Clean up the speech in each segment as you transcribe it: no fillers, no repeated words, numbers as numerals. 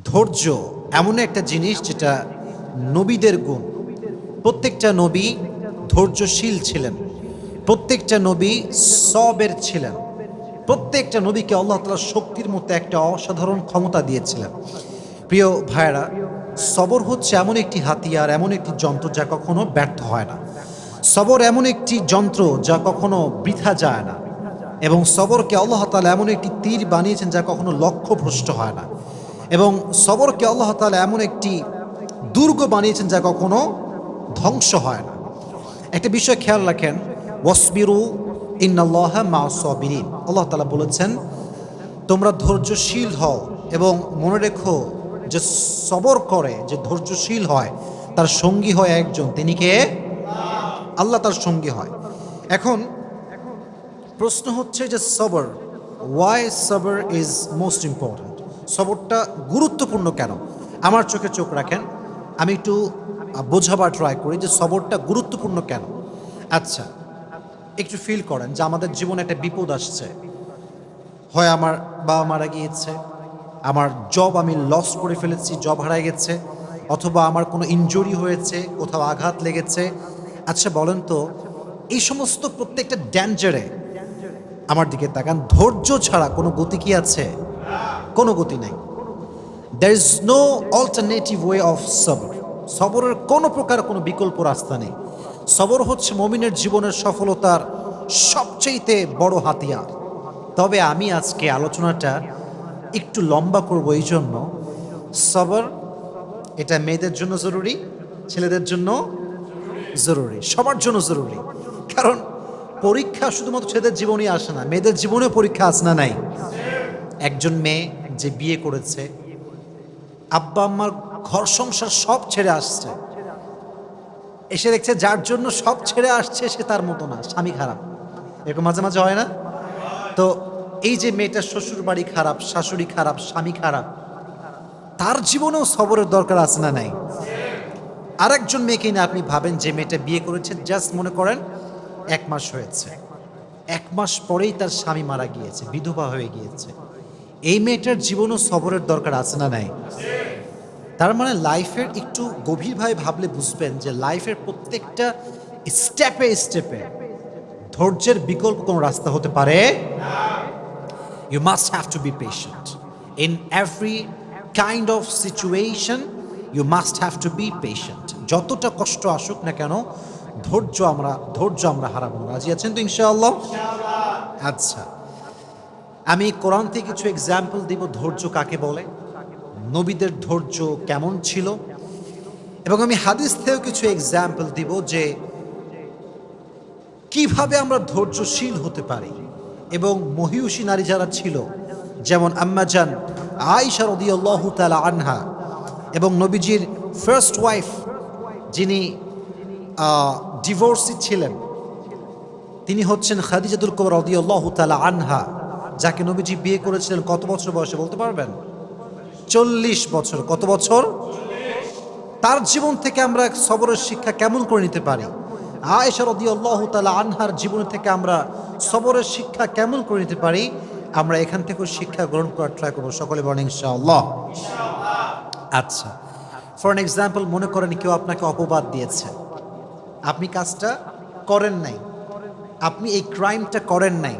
ধৈর্য এমন একটা জিনিস যেটা নবীদের গুণ। প্রত্যেকটা নবী ধৈর্যশীল ছিলেন, প্রত্যেকটা নবী সবের ছিলেন, প্রত্যেকটা নবীকে আল্লাহ তাআলা শক্তির মতো একটা অসাধারণ ক্ষমতা দিয়েছিলেন। প্রিয় ভাইয়েরা, সবর হচ্ছে এমন একটি হাতিয়ার, এমন একটি যন্ত্র যা কখনো ব্যর্থ হয় না। সবর এমন একটি যন্ত্র যা কখনো বৃথা যায় না, এবং সবরকে আল্লাহ তাআলা এমন একটি তীর বানিয়েছেন যা কখনো লক্ষ্যভ্রষ্ট হয় না, এবং সবরকে আল্লাহ তাআলা এমন একটি দুর্গ বানিয়েছেন যা কখনো ধ্বংস হয় না। একটা বিষয় খেয়াল রাখেন, ওয়াসবিরু ইন্নাল্লাহা মা'আস সাবিরিন। আল্লাহ তাআলা বলেছেন তোমরা ধৈর্যশীল হও, এবং মনে রেখো যে সবর করে, যে ধৈর্যশীল হয়, তার সঙ্গী হয় একজন, তিনি কে? আল্লাহ তার সঙ্গী হয়। এখন প্রশ্ন হচ্ছে যে সবর, ওয়াই সবর ইজ মোস্ট ইম্পর্ট্যান্ট? সবরটা গুরুত্বপূর্ণ কেন? আমার চোখে চোখ রাখেন, আমি একটু বোঝাবার ট্রাই করি যে সবরটা গুরুত্বপূর্ণ কেন। আচ্ছা, একটু ফিল করেন যে আমাদের জীবনে একটা বিপদ আসছে। হয় আমার বাবা মারা গিয়েছে, আমার জব আমি লস করে ফেলেছি, জব হারায় গেছে, অথবা আমার কোনো ইনজুরি হয়েছে, কোথাও আঘাত লেগেছে। আচ্ছা বলেন তো, এই সমস্ত প্রত্যেকটা ড্যাঞ্জারে আমার দিকে তাকান, ধৈর্য ছাড়া কোনো গতি কি আছে? কোনো গতি নাই। There is no alternative way of সবর। সবরের কোনো প্রকার কোনো বিকল্প রাস্তা নেই। সবর হচ্ছে মুমিনের জীবনের সফলতার সবচেয়ে বড় হাতিয়ার। তবে আমি আজকে আলোচনাটা একটু লম্বা করব, এই জন্য সবর এটা মেয়েদের জন্য জরুরি, ছেলেদের জন্য জরুরি, সবার জন্য জরুরি। কারণ পরীক্ষা শুধুমাত্র ছেলেদের জীবনেই আসে না, মেয়েদের জীবনেও পরীক্ষা আসে না নাই? একজন মেয়ে যে বিয়ে করেছে, আব্বা আম্মার ঘর সংসার সব ছেড়ে আসছে, এসে দেখছে যার জন্য সব ছেড়ে আসছে সে তার মতো না, স্বামী খারাপ। এরকম মাঝে মাঝে হয় না? তো এই যে মেয়েটার শ্বশুর বাড়ি খারাপ, শাশুড়ি খারাপ, স্বামী খারাপ, তার জীবনেও সবরের দরকার আছে না নাই? আরেকজন মেয়েকে না আপনি ভাবেন, যে মেয়েটা বিয়ে করেছে, জাস্ট মনে করেন 1 মাস হয়েছে, 1 মাস পরেই তার স্বামী মারা গিয়েছে, বিধবা হয়ে গিয়েছে। এই মেয়েটার জীবনও সবরের দরকার আছে না নাই? তার মানে লাইফের একটু গভীরভাবে ভাবলে বুঝবেন যে লাইফের প্রত্যেকটা স্টেপে স্টেপে ধৈর্যের বিকল্প কোনো রাস্তা হতে পারে। You must have to be patient. In every kind of situation, you must have to be patient. যতটা কষ্ট আসুক না কেন, ধৈর্য আমরা হারাবো না। রাজি আছেন তো ইনশাআল্লাহ? আচ্ছা, আমি কোরআন থেকে কিছু এক্সাম্পল দিব ধৈর্য কাকে বলে, নবীদের ধৈর্য কেমন ছিল, এবং আমি হাদিস থেকেও কিছু এক্সাম্পল দিব যে কিভাবে আমরা ধৈর্যশীল হতে পারি। এবং মহিয়সী নারী যারা ছিল, যেমন আম্মা জান আয়েশা রাদিয়াল্লাহু তাআলা আনহা, এবং নবীজির ফার্স্ট ওয়াইফ যিনি ডিভোর্সি ছিলেন, তিনি হচ্ছেন খাদিজাতুল কুবরা রাদিয়াল্লাহু তাআলা আনহা, যাকে নবীজি বিয়ে করেছিলেন কত বছর বয়সে বলতে পারবেন? 40 বছর। কত বছর? তার জীবন থেকে আমরা সবরের শিক্ষা কেমন করে নিতে পারি? আয়েশা রাদিয়াল্লাহু তাআলা আনহার জীবন থেকে আমরা সবরের শিক্ষা কেমন করে নিতে পারি? আমরা এখান থেকে শিক্ষা গ্রহণ করার ট্রাই করবো। সকলে বলেন ইনশাআল্লাহ। আচ্ছা, ফর এন এক্সাম্পল, মনে করেন কেউ আপনাকে অপবাদ দিয়েছে, আপনি কাজটা করেন নাই, আপনি এই ক্রাইমটা করেন নাই,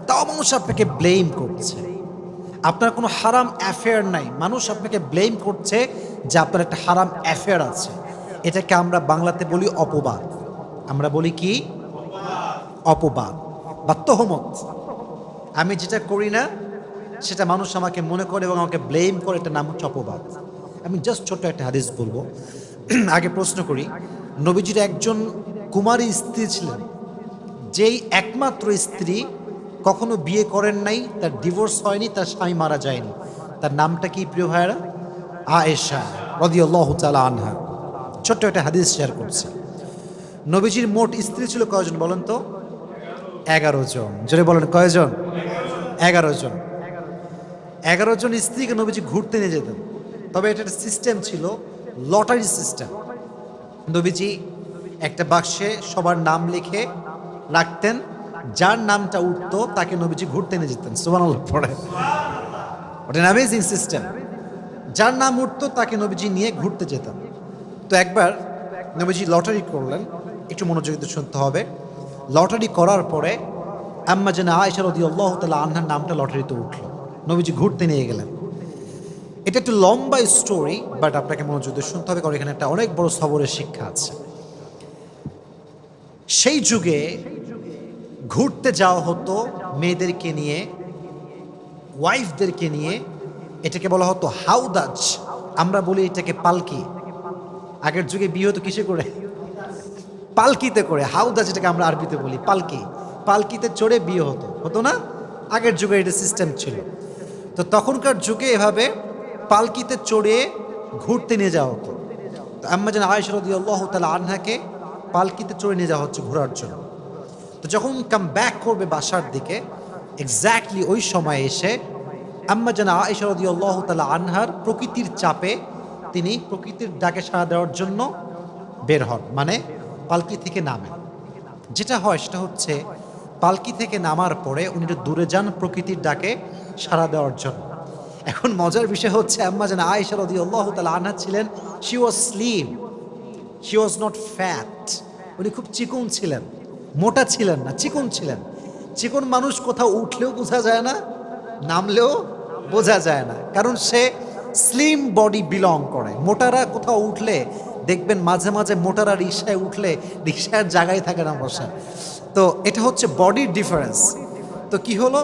তাও মানুষ আপনাকে ব্লেম করছে। আপনার কোনো হারাম অ্যাফেয়ার নাই, মানুষ আপনাকে ব্লেম করছে যে আপনার একটা হারাম অ্যাফেয়ার আছে। এটাকে আমরা বাংলাতে বলি অপবাদ। আমরা বলি কি? অপবাদ বা তহমত। আমি যেটা করি না সেটা মানুষ আমাকে মনে করে এবং আমাকে ব্লেম করে, এটার নাম হচ্ছে অপবাদ। আমি জাস্ট ছোট্ট একটা হাদিস বলবো। আগে প্রশ্ন করি, নবীজির একজন কুমারী স্ত্রী ছিলেন, যেই একমাত্র স্ত্রী, কখনো বিয়ে করেন নাই, তার ডিভোর্স হয়নি, তার স্বামী মারা যায়নি। তার নামটা কি প্রিয় ভাইয়েরা? আয়েশা রাদিয়াল্লাহু তাআলা আনহা। ছোট্ট একটা হাদিস শেয়ার করছি। নবীজির মোট স্ত্রী ছিল কয়জন বলেন তো? 11 জন। জোরে বলেন কয়জন? 11 জন। 11 জন স্ত্রীকে নবীজি ঘুরতে নিয়ে যেতেন। তবে এটা একটা সিস্টেম ছিল, লটারি সিস্টেম। নবীজি একটা বাক্সে সবার নাম লিখে রাখতেন, যার নামটা উঠতো তাকে নবীজি ঘুরতে নিয়ে যেতেন। সুবহানাল্লাহ পড়ে। What an amazing system. যার নাম উঠতো তাকে নবীজি নিয়ে ঘুরতে যেতেন। তো একবার নবীজি লটারি করলেন, একটু মনোযোগ দিয়ে শুনতে হবে। লটারি করার পরে আম্মা জানা আয়েশা রাদিয়াল্লাহু তাআলা আনহার নামটা লটারিতে উঠল, নবীজি ঘুরতে নিয়ে গেলেন। এটা একটু লম্বা স্টোরি, বাট আপনাকে মনোযোগ দিয়ে শুনতে হবে, কারণ এখানে একটা অনেক বড় সবরের শিক্ষা আছে। সেই যুগে ঘুরতে যাওয়া হতো মেয়েদেরকে নিয়ে, ওয়াইফদেরকে নিয়ে। এটাকে বলা হতো হাউদাজ, আমরা বলি এটাকে পালকি। আগের যুগে বিয়ে হতো কিসে করে? পালকিতে করে। হাউদাজ এটাকে আমরা আরবিতে বলি পালকি। পালকিতে চড়ে বিয়ে হতো, হতো না? আগের যুগে এটা সিস্টেম ছিল। তো তখনকার যুগে এভাবে পালকিতে চড়ে ঘুরতে নিয়ে যাওয়া হতো। তো আম্মা জান আয়েশা রাদিয়াল্লাহু তাআলা আনহাকে পালকিতে চড়ে নিয়ে যাওয়া হচ্ছে ঘোরার জন্য। তো যখন কাম ব্যাক করবে বাসার দিকে, এক্স্যাক্টলি ওই সময় এসে আম্মা জান আয়েশা রাদিয়াল্লাহু তাআলা আনহার প্রকৃতির চাপে তিনি প্রকৃতির ডাকে সাড়া দেওয়ার জন্য বের হন, মানে পালকি থেকে নামেন। যেটা হয় সেটা হচ্ছে পালকি থেকে নামার পরে উনি একটু দূরে যান প্রকৃতির ডাকে সাড়া দেওয়ার জন্য। এখন মজার বিষয় হচ্ছে আম্মা জান আয়েশা রাদিয়াল্লাহু তাআলা আনহা ছিলেন, she was slim, she was not fat. উনি খুব চিকন ছিলেন, মোটা ছিলেন না, চিকন ছিলেন। চিকন মানুষ কোথাও উঠলেও বোঝা যায় না, নামলেও বোঝা যায় না, কারণ সে স্লিম বডি বিলং করে। মোটারা কোথাও উঠলে দেখবেন মাঝে মাঝে মোটারা রিকশায় উঠলে রিকশার জায়গায় থাকে না বসা। তো এটা হচ্ছে বডির ডিফারেন্স। তো কি হলো,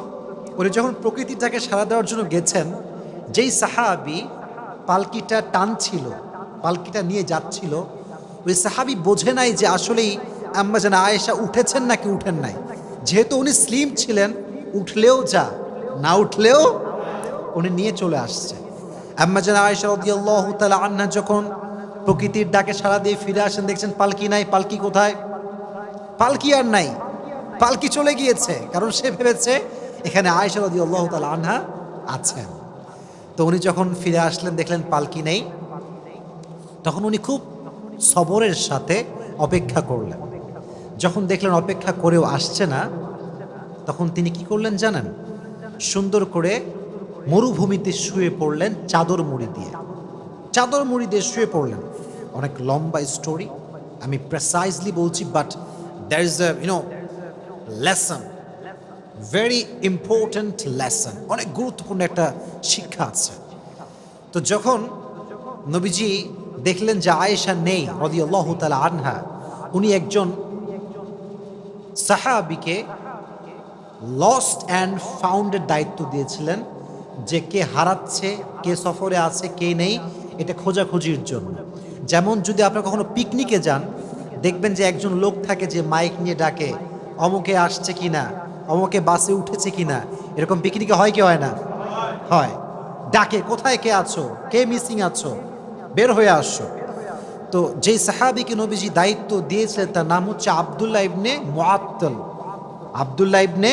উনি যখন প্রকৃতিটাকে সাড়া দেওয়ার জন্য গেছেন, যেই সাহাবি পালকিটা টানছিল, পালকিটা নিয়ে যাচ্ছিল, ওই সাহাবি বোঝে নাই যে আসলেই আম্মা জান আয়েশা উঠেছেন নাকি উঠেন নাই। যেহেতু উনি স্লিম ছিলেন, উঠলেও যা, না উঠলেও উনি নিয়ে চলে আসছে। আম্মা জান আয়েশা রাদিয়াল্লাহু তাআলা আনহা যখন প্রকৃতির ডাকে সাড়া দিয়ে ফিরে আসেন, দেখছেন পালকি নাই। পালকি কোথায়? পালকি আর নাই, পালকি চলে গিয়েছে, কারণ সে ভেবেছে এখানে আয়েশা রাদিয়াল্লাহু তাআলা আনহা আছেন। তো উনি যখন ফিরে আসলেন, দেখলেন পালকি নেই, তখন উনি খুব সবরের সাথে অপেক্ষা করলেন। যখন দেখলেন অপেক্ষা করেও আসছে না, তখন তিনি কি করলেন জানেন? সুন্দর করে মরুভূমিতে শুয়ে পড়লেন চাদর মুড়ি দিয়ে। চাদর মুড়ি দিয়ে শুয়ে পড়লেন। অনেক লম্বা স্টোরি, আমি প্রেসাইজলি বলছি, but there is a lesson, very important lesson, অনেক গুরুত্বপূর্ণ একটা শিক্ষা আছে। তো যখন নবীজি দেখলেন যে আয়েশা নেই রাদিয়াল্লাহু তাআলা আনহা, উনি একজন সাহাবীকে লস্ট অ্যান্ড ফাউন্ডের দায়িত্ব দিয়েছিলেন, যে কে হারাচ্ছে, কে সফরে আছে, কে নেই, এটা খোঁজাখুঁজির জন্য। যেমন যদি আপনারা কখনো পিকনিকে যান, দেখবেন যে একজন লোক থাকে যে মাইক নিয়ে ডাকে, অমুকে আসছে কিনা, অমুকে বাসে উঠেছে কিনা। এরকম পিকনিকে হয় কি হয় না? হয়। ডাকে, কোথায় কে আছো, কে মিসিং আছো, বের হয়ে আসো। তো যেই সাহাবীকে নবীজি দায়িত্ব দিয়েছিলেন তার নাম হচ্ছে আব্দুল্লাহ ইবনে মুআত্তাল। আব্দুল্লাহ ইবনে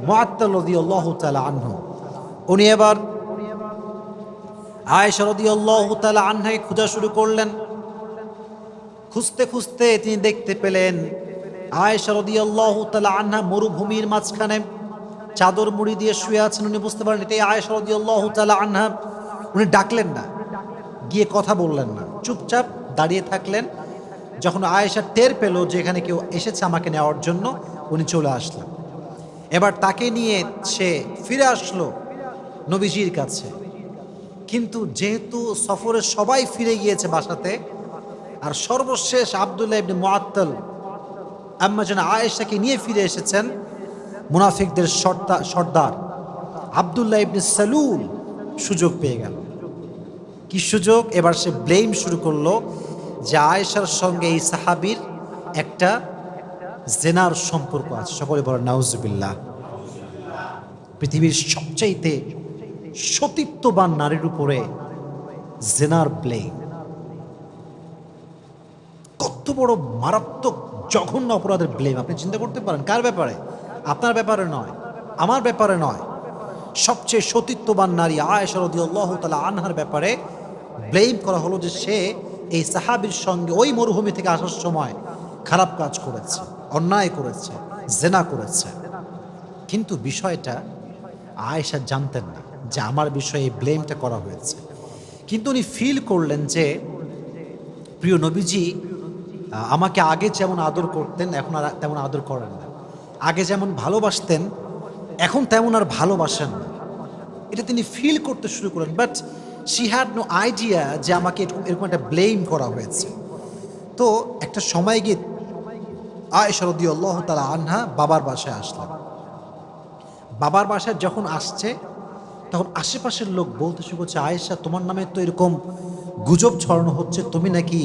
মুআত্তাল রাদিয়াল্লাহু তাআলা আনহু। উনি এবার আয়েশা রাদিয়াল্লাহু তাআলা আনহাকে খোঁজা শুরু করলেন। খুঁজতে খুঁজতে তিনি দেখতে পেলেন আয়েশা রাদিয়াল্লাহু তাআলা আনহা মরুভূমির মাঝখানে চাদর মুড়ি দিয়ে শুয়ে আছেন। উনি বুঝতে পারেন এটাই আয়েশা রাদিয়াল্লাহু তাআলা আনহা। উনি ডাকলেন না, গিয়ে কথা বললেন না, চুপচাপ দাঁড়িয়ে থাকলেন। যখন আয়েশা টের পেল যে এখানে কেউ এসেছে আমাকে নেওয়ার জন্য, উনি চলে আসলেন। এবার তাকে নিয়ে সে ফিরে আসলো নবীজির কাছে। কিন্তু যেহেতু সফরে সবাই ফিরে গিয়েছে বাসাতে, আর সর্বশেষ আব্দুল্লাহ ইবনে মুআত্তাল আম্মা জান আয়েশাকে নিয়ে ফিরে এসেছেন, মুনাফিকদের সর্দার আব্দুল্লাহ ইবনে সালুল সুযোগ পেয়ে গেল। কি সুযোগ? এবার সে ব্লেম শুরু করলো যে আয়েশার সঙ্গে এই সাহাবীর একটা জেনার সম্পর্ক আছে। সকলে বলেন নাউজুবিল্লাহ। পৃথিবীর সবচাইতে সতীত্ববান নারীর উপরে জেনার ব্লেম, কত বড় মারাত্মক জঘন্য অপরাধের ব্লেম। আপনি চিন্তা করতে পারেন কার ব্যাপারে? আপনার ব্যাপারে নয়, আমার ব্যাপারে নয়, সবচেয়ে সতীত্ববান নারী আয়েশা রাদিয়াল্লাহু তাআলা আনহার ব্যাপারে ব্লেম করা হলো যে সে এই সাহাবীর সঙ্গে ওই মরুভূমি থেকে আসার সময় খারাপ কাজ করেছে, অন্যায় করেছে, জেনা করেছে। কিন্তু বিষয়টা আয়েশা জানতেন না যে আমার বিষয়ে এই ব্লেমটা করা হয়েছে। কিন্তু উনি ফিল করলেন যে প্রিয় নবীজি আমাকে আগে যেমন আদর করতেন এখন আর তেমন আদর করেন না, আগে যেমন ভালোবাসতেন এখন তেমন আর ভালোবাসেন না। এটা তিনি ফিল করতে শুরু করেন, but she had no idea যে আমাকে এরকম একটা ব্লেম করা হয়েছে। তো একটা সময় গিয়ে আয়েশা রাদিয়াল্লাহু তাআলা আনহা বাবার বাসায় আসলেন। বাবার বাসায় যখন আসছে তখন আশেপাশের লোক বলতে শুরু করছে, আয়েশা তোমার নামে তো এরকম গুজব ছড়ানো হচ্ছে, তুমি নাকি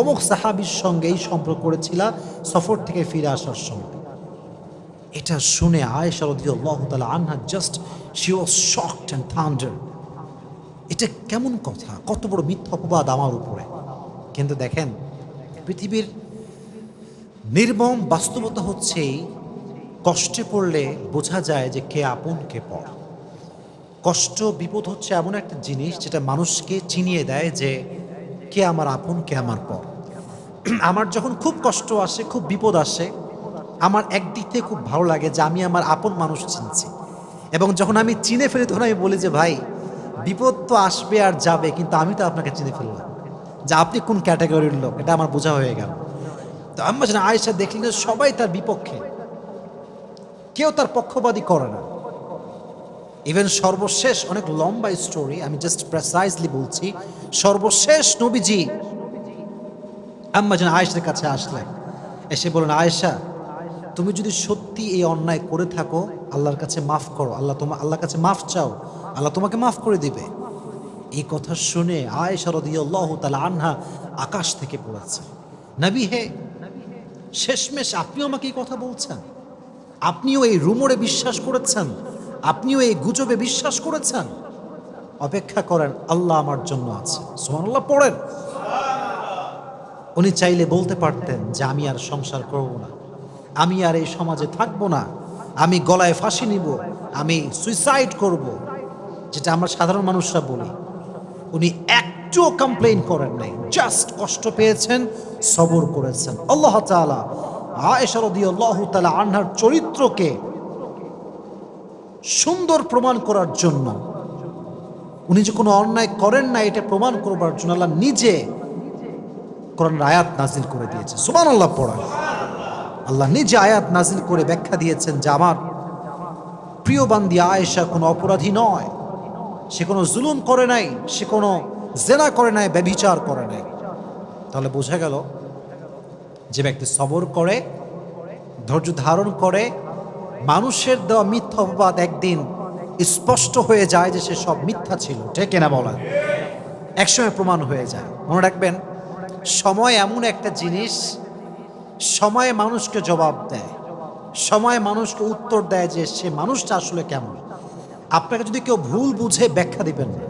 অমুক সাহাবীর সঙ্গে এই সম্পর্ক করেছিলা সফর থেকে ফিরে আসার সময়। এটা শুনে আয়েশা রাদিয়াল্লাহু তাআলা আনহা just she was shocked and thunder. এটা কেমন কথা, কত বড় মিথ্যা অপবাদ আমার উপরে। কিন্তু দেখেন, পৃথিবীর নির্মম বাস্তবতা হচ্ছে কষ্টে পড়লে বোঝা যায় যে কে আপন কে পর। কষ্ট বিপদ হচ্ছে এমন একটা জিনিস যেটা মানুষকে চিনিয়ে দেয় যে কে আমার আপন কে আমার পর। আমার যখন খুব কষ্ট আসে, খুব বিপদ আসে, আমার একদিক থেকে খুব ভালো লাগে যে আমি আমার আপন মানুষ চিনছি। এবং যখন আমি চিনে ফেলি তখন আমি বলি যে ভাই বিপদ তো আসবে আর যাবে, কিন্তু আমি তো আপনাকে চিনে ফেললাম যে আপনি কোন ক্যাটাগরির লোক, এটা আমার বোঝা হয়ে গেল। তো আম্মা জান আয়েশা দেখলেন যে সবাই তার বিপক্ষে, কেউ তার পক্ষপাতী করে না। ইভেন সর্বশেষ, অনেক লম্বা স্টোরি, আমি জাস্ট প্রেসাইজলি বলছি, সর্বশেষ নবীজি আম্মা জান আয়েশার কাছে আসলেন, এসে বলেন, আয়েশা তুমি যদি সত্যি এই অন্যায় করে থাকো আল্লাহর কাছে মাফ করো, আল্লাহর কাছে মাফ চাও, আল্লাহ তোমাকে মাফ করে দিবে। এই কথা শুনে আয়েশা রাদিয়াল্লাহু তাআলা আনহা আকাশ থেকে পড়েছে, নবী হে, শেষমেশ আপনিও আমাকে এই কথা বলছেন, আপনিও এই রুমরে বিশ্বাস করেছেন, আপনিও এই গুজবে বিশ্বাস করেছেন? অপেক্ষা করেন, আল্লাহ আমার জন্য আছে। সুবহানাল্লাহ পড়েন। উনি চাইলে বলতে পারতেন যে আমি আর সংসার করব না, আমি আর এই সমাজে থাকবো না, আমি গলায় ফাঁসি নিব, আমি সুইসাইড করব, যেটা আমরা সাধারণ মানুষরা বলি। উনি একটুও কমপ্লেইন করেন নাই, জাস্ট কষ্ট পেয়েছেন, সবর করেছেন। আল্লাহ তাআলা আয়েশা রাদিয়াল্লাহু তাআলা আনহার চরিত্রকে সুন্দর প্রমাণ করার জন্য, উনি যে কোনো অন্যায় করেন না এটা প্রমাণ করবার জন্য আল্লাহ নিজে কোরআনের আয়াত নাজিল করে দিয়েছে। সুবহানাল্লাহ পড়া। আল্লাহ নিজে আয়াত নাজিল করে ব্যাখ্যা দিয়েছেন যে আমার প্রিয় বান্দি আয়েশা কোনো অপরাধী নয়, সে কোনো জুলুম করে নাই, সে কোনো জেনা করে নাই, ব্যভিচার করে নাই। তাহলে বোঝা গেল যে ব্যক্তি সবর করে, ধৈর্য ধারণ করে, মানুষের দেওয়া মিথ্যা অপবাদ একদিন স্পষ্ট হয়ে যায় যে সে সব মিথ্যা ছিল, ঠিক কিনা বলেন? একসময় প্রমাণ হয়ে যায়। মনে রাখবেন, সময় এমন একটা জিনিস, সময়ে মানুষকে জবাব দেয়, সময় মানুষকে উত্তর দেয় যে সে মানুষটা আসলে কেমন। আপনাকে যদি কেউ ভুল বুঝে ব্যাখ্যা দিবেন না,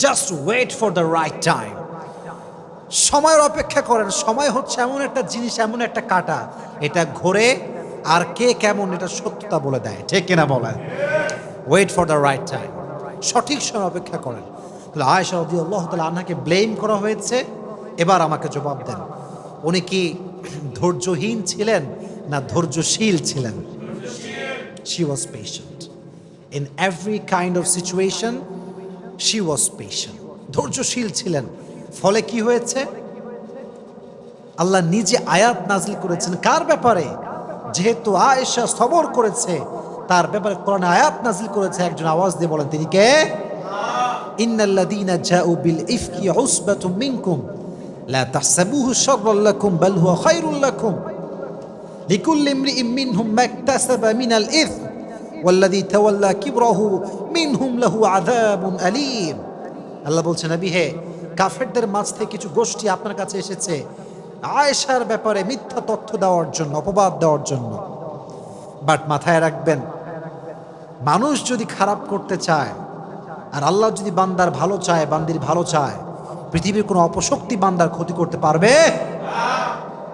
just wait for the right time. সময়ের অপেক্ষা করেন। সময় হচ্ছে এমন একটা জিনিস, এমন একটা কাঁটা, এটা ঘোরে আর কে কেমন এটা সত্যতা বলে দেয়, ঠিক কিনা বলেন? Wait for the right time, সঠিক সময় অপেক্ষা করেন। তাহলে আয়েশা রাদিয়াল্লাহু তাআলা আনহাকে ব্লেম করা হয়েছে, এবার আমাকে জবাব দেন, উনি কি ধৈর্যহীন ছিলেন না ধৈর্যশীল ছিলেন? She was patient in every kind of situation. She was patient, ধৈর্যশীল ছিলেন। ফলে কি হয়েছে? আল্লাহ নিজে আয়াত নাজিল করেছেন কার ব্যাপারে? যেহেতু আয়েশা সবর করেছে তার ব্যাপারে কোরআনে আয়াত নাজিল করেছে। একজন আওয়াজ দিয়ে বলেন, তিনি কে? ইন্নাল্লাযীনা জাউ বিল ইফকি উসবাতুম মিনকুম লা তাহসাবুহু শাররাল লাকুম বাল হুয়া খায়রুল লাকুম লিকুল্লি ইমরিইম মিনহুম মাকতাসাবা মিনাল ইসম ওয়াল্লাযী তাওয়াল্লা কিবরাহু মিনহুম লাহু আযাবুন আলীম। আল্লাহ বলছেন, নবী হে, কাফেরদের মাঝ থেকে কিছু গোষ্ঠী আপনার কাছে এসেছে আয়েশার ব্যাপারে মিথ্যা তথ্য দেওয়ার জন্য, অপবাদ দেওয়ার জন্য। বাট মাথায় রাখবেন, মানুষ যদি খারাপ করতে চায় আর আল্লাহ যদি বান্দার ভালো চায়, বান্দির ভালো চায়, পৃথিবীর কোনো অপশক্তি বান্দার ক্ষতি করতে পারবে?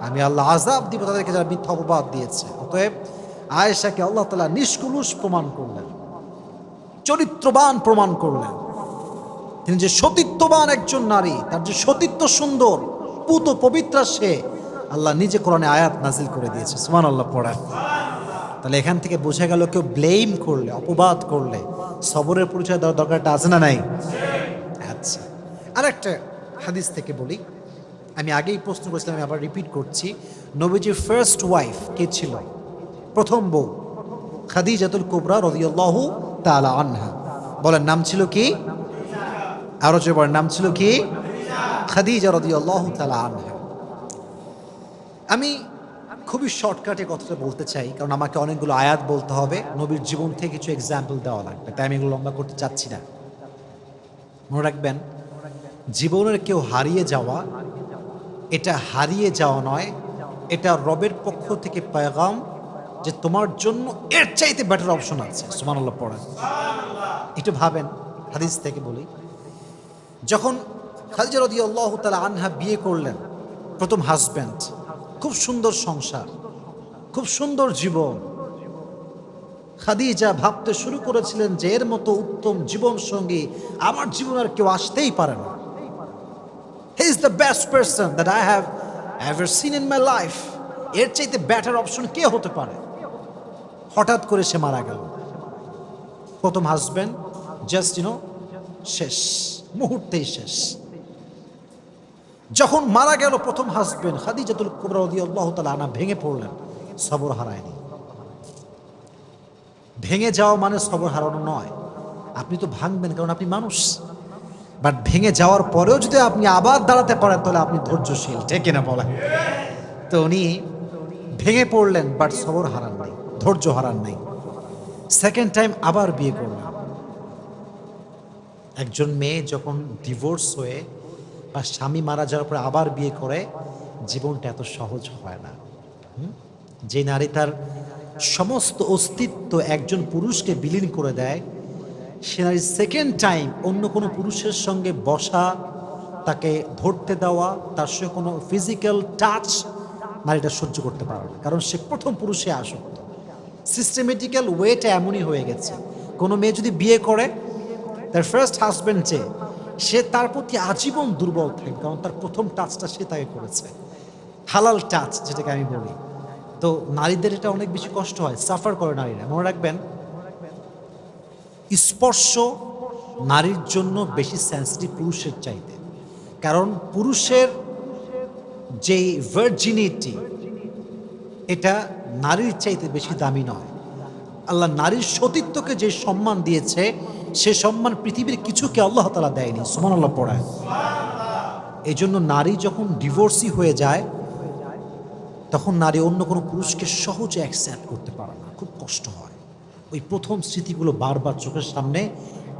আমি আল্লাহ আযাব দিব তাদেরকে যারা মিথ্যা অপবাদ দিয়েছে। অতএব আয়েশাকে আল্লাহ তাআলা নিষ্কলুষ প্রমাণ করলেন, চরিত্রবান প্রমাণ করলেন। তিনি যে সতীত্ববান একজন নারী, তার যে সতীত্ব সুন্দর, পুত পবিত্রা, সে আল্লাহ নিজে কোরআনে আয়াত নাজিল করে দিয়েছে। সুবহানাল্লাহ পড়া। তাহলে এখান থেকে বোঝা গেল কেউ ব্লেম করলে, অপবাদ করলে সবরের পরিচয় দেওয়ার দরকারটা আছে না নাই? আচ্ছা, আরেকটা হাদিস থেকে বলি, আমি আগেই প্রশ্ন করেছিলাম, আমি আবার রিপিট করছি। নবীজির ফার্স্ট ওয়াইফ কে ছিল? প্রথম বউ খাদিজাতুল কুবরা রাদিয়াল্লাহু তাআলা আনহা। বলেন নাম ছিল কি? আরো জোরে বলেন, নাম ছিল কি? খাদিজা রাদিয়াল্লাহু তাআলা আনহা। আমি খুবই শর্টকাটে কথাটা বলতে চাই, কারণ আমাকে অনেকগুলো আয়াত বলতে হবে, নবীর জীবন থেকে কিছু এক্সাম্পল দেওয়া লাগবে, তাই আমি এগুলো লম্বা করতে চাচ্ছি না। মনে রাখবেন, জীবনের কেউ হারিয়ে যাওয়া, এটা হারিয়ে যাওয়া নয়, এটা রবের পক্ষ থেকে পেগাম যে তোমার জন্য এর চাইতে বেটার অপশন আছে। সুবহানাল্লাহ পড়েন। একটু ভাবেন, হাদিস থেকে বলি, যখন খাদিজা রাদিয়াল্লাহু তাআলা আনহা বিয়ে করলেন, প্রথম হাজব্যান্ড, খুব সুন্দর সংসার, খুব সুন্দর জীবন। খাদিজা ভাবতে শুরু করেছিলেন যে এর মতো উত্তম জীবন সঙ্গী আমার জীবন আর কেউ আসতেই পারে না। He is the best person that I have ever seen in my life. এর চাইতে বেটার অপশন কে হতে পারে? হঠাৎ করে সে মারা গেল। প্রথম হাজব্যান্ড জাস্ট শেষ, মুহূর্তেই শেষ। যখন মারা গেল প্রথম হাজব্যান্ড, খাদিজাতুল কুবরা রাদিয়াল্লাহু তাআলা আনহা ভেঙে পড়লেন। সবর হারায়নি। ভেঙে যাওয়া মানে সবর হারানো নয়। আপনি তো ভাঙবেন, কারণ আপনি মানুষ, বাট ভেঙে যাওয়ার পরেও যদি আপনি আবার দাঁড়াতে পারেন তাহলে আপনি ধৈর্যশীল, ঠিক কিনা বলেন? তো উনি ভেঙে পড়লেন, বাট সবর হারান নাই, ধৈর্য হারান নাই। সেকেন্ড টাইম আবার বিয়ে করলেন। একজন মেয়ে যখন ডিভোর্স হয়ে বা স্বামী মারা যাওয়ার পরে আবার বিয়ে করে, জীবনটা এত সহজ হয় না। যে নারী তার সমস্ত অস্তিত্ব একজন পুরুষকে বিলীন করে দেয়, সে নারী সেকেন্ড টাইম অন্য কোনো পুরুষের সঙ্গে বসা, তাকে ধরতে দেওয়া, তার সঙ্গে কোনো ফিজিক্যাল টাচ নারীটা সহ্য করতে পারে না, কারণ সে প্রথম পুরুষে আসক্ত। সিস্টেমেটিক্যাল ওয়েটা এমনই হয়ে গেছে। কোনো মেয়ে যদি বিয়ে করে তার ফার্স্ট হাজব্যান্ড, যে সে তার প্রতি আজীবন দুর্বল থাকে, কারণ তার প্রথম টাচটা সে তাকে করেছে, হালাল টাচ যেটাকে আমি বলি। তো নারীদের এটা অনেক বেশি কষ্ট হয়, সাফার করে নারীরা। মনে রাখবেন, স্পর্শ নারীর জন্য বেশি সেন্সিটিভ পুরুষের চাইতে, কারণ পুরুষের যেই ভার্জিনিটি, এটা নারীর চাইতে বেশি দামি নয়। আল্লাহ নারীর সতীত্বকে যে সম্মান দিয়েছে, সে সম্মান পৃথিবীর কিছুকে আল্লাহ তাআলা দেয়নি। সুবহানাল্লাহ পড়ায়। এই জন্য নারী যখন ডিভোর্সি হয়ে যায়, তখন নারী অন্য কোনো পুরুষকে সহজে অ্যাকসেপ্ট করতে পারে না, খুব কষ্ট হয়। ওই প্রথম স্মৃতিগুলো বারবার চোখের সামনে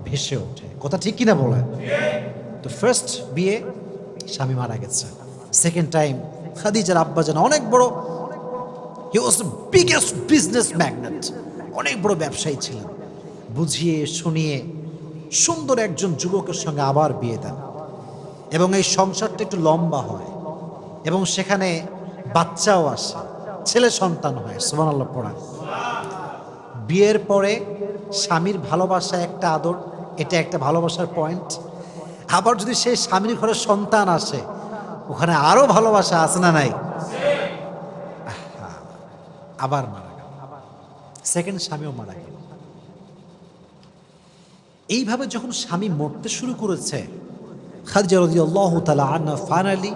ভেসে ওঠে। কথা ঠিক কিনা বলেন? তো ফার্স্ট বিয়ে, স্বামী মারা গেছে। সেকেন্ড টাইম খাদিজার আব্বাজান অনেক বড়, he was the biggest business magnate, অনেক বড় ব্যবসায়ী ছিলেন। বুঝিয়ে শুনিয়ে সুন্দর একজন যুবকের সঙ্গে আবার বিয়ে দেন, এবং এই সংসারটা একটু লম্বা হয়, এবং সেখানে বাচ্চাও আসে, ছেলে সন্তান হয়। সুবহানাল্লাহ পড়া। বিয়ের পরে স্বামীর ভালোবাসা একটা আদর, এটা একটা ভালোবাসার পয়েন্ট। আবার যদি সেই স্বামীর ঘরে সন্তান আসে, ওখানে আরো ভালোবাসা আছে না নাই? আবার মারা গেল, সেকেন্ড স্বামীও মারা গেল। এইভাবে যখন স্বামী মরতে শুরু করেছে, খাদিজা রাদিয়াল্লাহু তাআলা আনহা ফাইনালি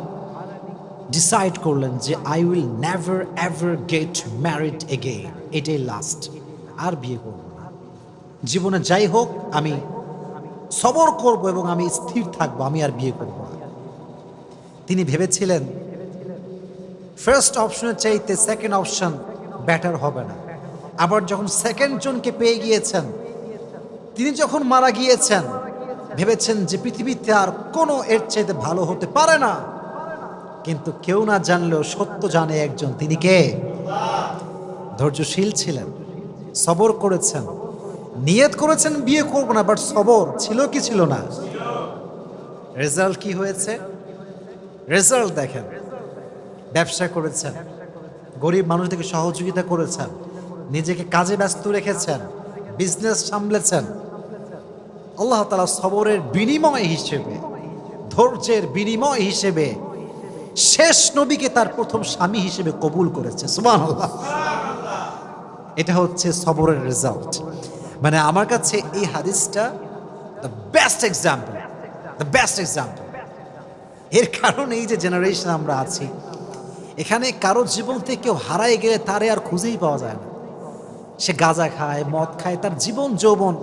ডিসাইড করলেন যে I will never ever get married again, এটাই লাস্ট, আর বিয়ে করব না। জীবনে যাই হোক আমি সবর করব এবং আমি স্থির থাকবো, আমি আর বিয়ে করব না। তিনি ভেবেছিলেন ফার্স্ট অপশনের চাইতে সেকেন্ড অপশন বেটার হবে না। আবার যখন সেকেন্ড জনকে পেয়ে গিয়েছেন, তিনি যখন মারা গিয়েছেন, ভেবেছেন যে পৃথিবীতে আর কোনো এর চাইতে ভালো হতে পারে না। কিন্তু কেউ না জানলেও সত্য জানে একজন, তিনি কে? ধৈর্যশীল ছিলেন, সবর করেছেন, নিয়ত করেছেন বিয়ে করব না, বাট সবর ছিল কি ছিল না? রেজাল্ট কি হয়েছে? রেজাল্ট দেখেন, ব্যবসা করেছেন, গরিব মানুষদেরকে সহযোগিতা করেছেন, নিজেকে কাজে ব্যস্ত রেখেছেন, বিজনেস সামলেছেন। আল্লাহ তাআলা সবরের বিনিময় হিসেবে, ধৈর্যের বিনিময় হিসেবে শেষ নবীকে তার প্রথম স্বামী হিসেবে কবুল করেছে। সুবহানাল্লাহ। এটা হচ্ছে সবরের রেজাল্ট। মানে আমার কাছে এই হাদিসটা the best example, the best example. এর কারণ এই যে জেনারেশন আমরা আছি, এখানে কারোর জীবন থেকে কেউ হারায় গেলে তারে আর খুঁজেই পাওয়া যায় না। সে গাঁজা খায়, মদ খায়, তার জীবন যৌবন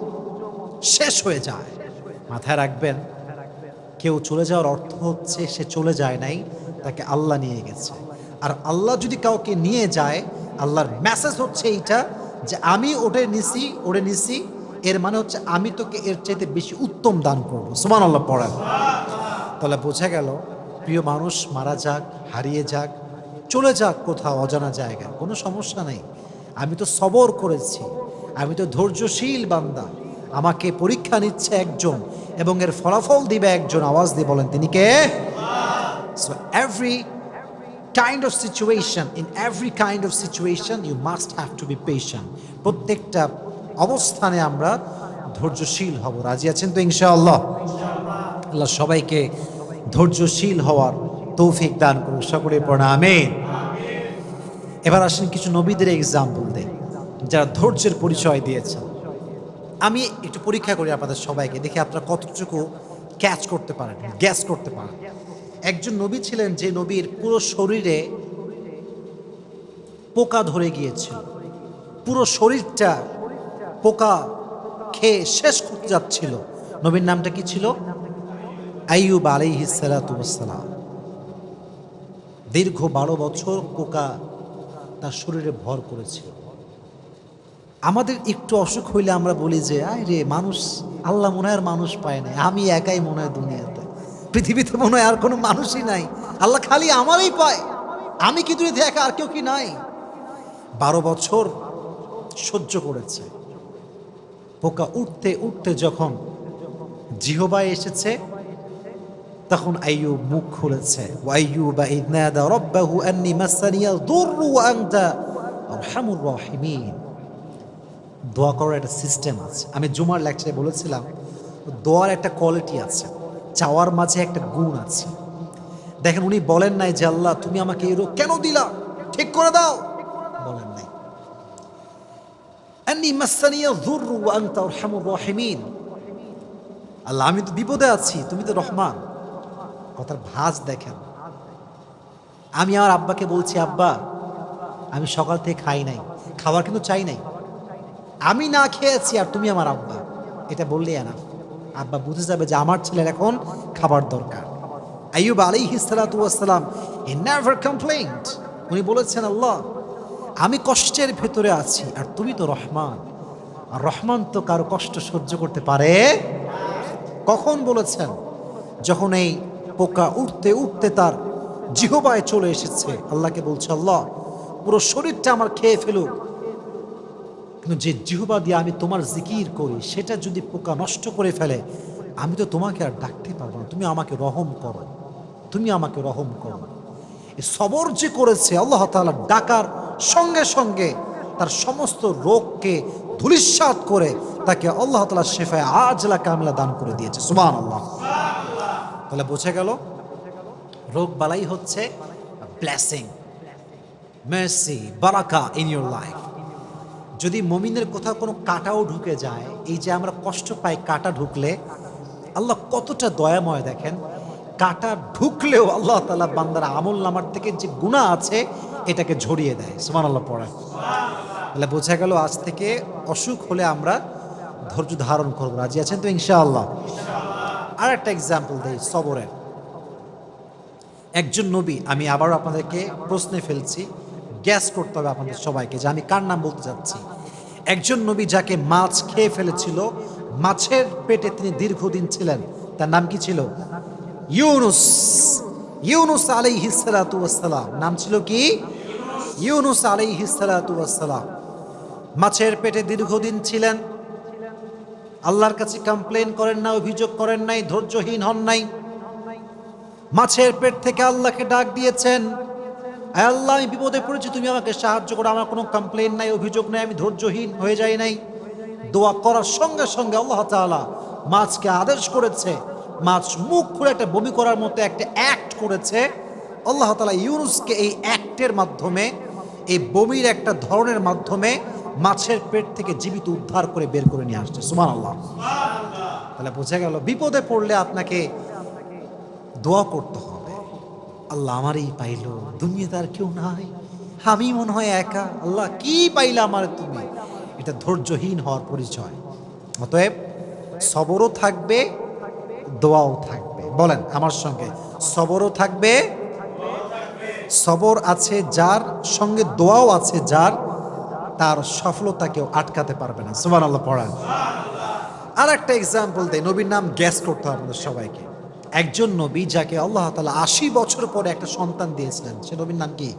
শেষ হয়ে যায়। মাথায় রাখবেন, কেউ চলে যাওয়ার অর্থ হচ্ছে সে চলে যায় নাই, তাকে আল্লাহ নিয়ে গেছে। আর আল্লাহ যদি কাউকে নিয়ে যায়, আল্লাহর মেসেজ হচ্ছে এইটা যে আমি ওরে নিছি, এর মানে হচ্ছে আমি তোকে এর চাইতে বেশি উত্তম দান করবো। সুবহানাল্লাহ পড়েন। তাহলে বোঝা গেল, প্রিয় মানুষ মারা যাক, হারিয়ে যাক, চলে যাক কোথাও অজানা জায়গায়, কোনো সমস্যা নেই। আমি তো সবর করেছি, আমি তো ধৈর্যশীল বান্দা। আমাকে পরীক্ষা নিচ্ছে একজন এবং এর ফলাফল দিবে একজন। আওয়াজ দিয়ে বলেন তিনি কে? So every kind of situation, in every kind of situation you must have to be patient. প্রত্যেকটা অবস্থানে আমরা ধৈর্যশীল হব। রাজি আছেন তো ইনশাআল্লাহ? আল্লাহ সবাইকে ধৈর্যশীল হওয়ার তৌফিক দান করুন। সকলে পড়া আমিন। এবার আসেন কিছু নবীদের এক্সাম্পল দেই যারা ধৈর্যের পরিচয় দিয়েছেন। আমি একটু পরীক্ষা করি আপনাদের সবাইকে, দেখি আপনারা কতটুকু ক্যাচ করতে পারেন, গ্যাস করতে পারেন। একজন নবী ছিলেন যে নবীর পুরো শরীরে পোকা ধরে গিয়েছিল, পুরো শরীরটা পোকা খেয়ে শেষ করতে যাচ্ছিল। নবীর নামটা কি ছিল? আইয়ুব আলাইহিস সালাতু ওয়াস সালাম। দীর্ঘ 12 বছর পোকা তার শরীরে ভর করেছিল। আমাদের একটু অসুখ হইলে আমরা বলি যে আয় রে মানুষ, আল্লাহ মনে হয় মানুষ পায় না, আমি একাই মনে হয় দুনিয়াতে, পৃথিবীতে মনে হয় আর কোনো মানুষই নাই, আল্লাহ খালি আমারই পায়, আমি কি দুনিয়াতে একা, আর কেউ কি নাই? 12 বছর সহ্য করেছে। পোকা উঠতে উঠতে যখন জিহবায় এসেছে, তখন আইয়ুব মুখ খুলেছে। ওয়াইয়ুবা ইয নাদা রাব্বাহু আন্নী মাসানিয়াল দুররু ওয়া আনতা আরহামুর রাহিমিন। দোয়া করার একটা সিস্টেম আছে। আমি জুমার লেকচারে বলেছিলাম, দোয়ার একটা কোয়ালিটি আছে, চাওয়ার মাঝে একটা গুণ আছে। দেখেন, উনি বলেন নাই যে আল্লাহ তুমি আমাকে এই রোগ কেন দিলা, ঠিক করে দাও, বলেন নাই। আন্নী মাসানিয়াল দুররু ওয়া আনতা আরহামুর রাহিমিন। আল্লাহ আমি তো বিপদে আছি, তুমি তো রহমান। কথার ভাঁজ দেখেন। আমি আমার আব্বাকে বলছি, আব্বা আমি সকাল থেকে খাই নাই, খাবার কিন্তু চাই নাই, আমি না খেয়েছি আর তুমি আমার আব্বা, এটা বললেই না, আব্বা বুঝে যাবে যে আমার ছেলের এখন খাবার দরকার। আইয়ুব আলাইহিস সালাতু ওয়াস সালাম হি নেভার কমপ্লেইনড। উনি বলেছেন আল্লাহ আমি কষ্টের ভেতরে আছি আর তুমি তো রহমান, আর রহমান তো কারো কষ্ট সহ্য করতে পারে। কখন বলেছেন? যখন এই পোকা উঠতে উঠতে তার জিহবায় চলে এসেছে। আল্লাহকে বলছে আল্লাহ পুরো শরীরটা আমার খেয়ে ফেলুক, কিন্তু যে জিহবা দিয়ে আমি তোমার জিকির করি সেটা যদি পোকা নষ্ট করে ফেলে, আমি তো তোমাকে আর ডাকতে পারবো না, তুমি আমাকে রহম করো, তুমি আমাকে রহম করো। এই সবর যে করেছে, আল্লাহ তাআলা ডাকার সঙ্গে সঙ্গে তার সমস্ত রোগকে ধূলিসাৎ করে তাকে আল্লাহ তাআলা শেফায়ে আজলা কামিলা দান করে দিয়েছে। সুবহানাল্লাহ। তাহলে বোঝা গেল রোগ বালাই হচ্ছে ব্লেসিং, মার্সি, বারাকা ইন ইউর লাইফ। যদি মুমিনের কোথাও কোনো কাঁটাও ঢুকে যায়, এই যে আমরা কষ্ট পাই কাঁটা ঢুকলে, আল্লাহ কতটা দয়াময় দেখেন। কাঁটা ঢুকলেও আল্লাহ তাআলা বান্দার আমল নামার থেকে যে গুনাহ আছে এটাকে ঝরিয়ে দেয়। সুবহানাল্লাহ পড়া। তাহলে বোঝা গেল আজ থেকে অসুখ হলে আমরা ধৈর্য ধারণ করব। রাজি আছেন তো ইনশাআল্লাহ? আর একটা এক্সাম্পল দেই সবরের। একজন নবী, আমি আবারও আপনাদেরকে প্রশ্নে ফেলছি, গ্যাস করতে হবে আপনাদের সবাইকে যে আমি কার নাম বলতে যাচ্ছি। একজন নবী যাকে মাছ খেয়ে ফেলেছিল, মাছের পেটে তিনি দীর্ঘদিন ছিলেন, তার নাম কি ছিল? ইউনুস। ইউনুস আলাইহিস সালাতু ওয়াস সালাম। নাম ছিল কি? ইউনুস আলাইহিস সালাতু ওয়াস সালাম। মাছের পেটে দীর্ঘদিন ছিলেন, আল্লাহর কাছে কমপ্লেন করেন না, অভিযোগ করেন নাই, ধৈর্যহীন হন নাই। মাছের পেট থেকে আল্লাহকে ডাক দিয়েছেন, আল্লাহ আমি বিপদে পড়েছি, তুমি আমাকে সাহায্য করো, আমার কোনো কমপ্লেন নাই, অভিযোগ নাই, আমি ধৈর্যহীন হয়ে যাই নাই। দোয়া করার সঙ্গে সঙ্গে আল্লাহ তাআলা মাছকে আদেশ করেছে, মাছ মুখ খুলে একটা বমি করার মতো একটা অ্যাক্ট করেছে। আল্লাহ তাআলা ইউনুসকে এই অ্যাক্টের মাধ্যমে, এই বমির একটা ধরনের মাধ্যমে মাছের পেট থেকে জীবিত উদ্ধার করে বের করে নিয়ে আসছে। সুবহানাল্লাহ। তাহলে বোঝা গেল বিপদে পড়লে আপনাকে দোয়া করতে হবে, আল্লাহ আমারই পাইলো, দুনিয়াতে আর কেউ নাই, আমি মনে হয় একা, আল্লাহ কি পাইলা আমার তুমি। এটা ধৈর্যহীন হওয়ার পরিচয়। অতএব সবরও থাকবে, দোয়াও থাকবে। বলেন আমার সঙ্গে, সবরও থাকবে, সবর আছে যার সঙ্গে দোয়াও আছে যার, তার সফলতা কেউ আটকাতে পারবে না। সুবহানাল্লাহ পড়ান। আর একটা এক্সাম্পল দেয়, নবীর নাম গ্যাস করতে হবে আমাদের সবাইকে। একজন নবী যাকে আল্লাহ তাআলা ৮০ বছর পরে একটা সন্তান দিয়েছিলেন, সে নবীর নাম কি?